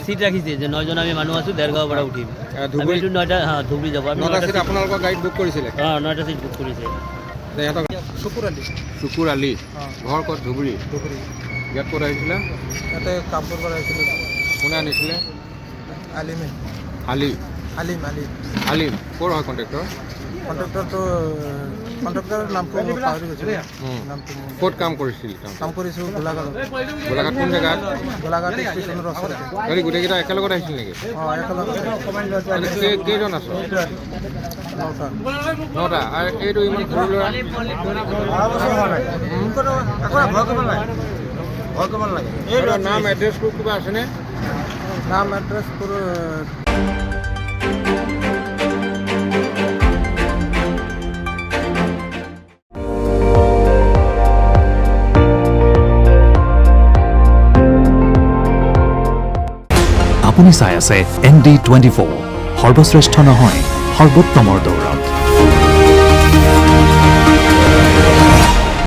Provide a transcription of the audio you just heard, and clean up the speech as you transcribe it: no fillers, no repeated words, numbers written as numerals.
seat राखिছে যে 9 জন আমি মানুহ আছো দেৰগাঁৱৰ পৰা উঠিম ধুবুৰী 9টা ধুবুৰী যাব 9টা সিট আপোনালোকৰ গাইড বুক কৰিছিলে 9টা সিট বুক কৰিছে শুকুৰ আলী ঘৰ ক'ত ধুবুৰী ইয়াত ক'ত আহিছিলে ইয়াতে কামপুৰ পৰা আহিছিলে কোনে আনিছিলে আলিম ক'ৰ হয় কণ্ট্ৰেক্টৰ নামটো পাহৰি গৈছিলে ক'ত কাম কৰিছিল কাম কৰিছোঁ গোলাঘাট কোন জেগাত গোলাঘাট ষ্টেচনৰ ওচৰত গোটেইকেইটা একেলগত আহিছিল নেকি কেইজন আছো 9টা আৰু এইটো ইমান সৰু ল'ৰা নাম এড্ৰেছ কিবা আছেনে নাম এড্ৰেছ আপুনি চাই আছে ND24 সৰ্বশ্ৰেষ্ঠ নহয় সৰ্বোত্তমৰ দৌৰত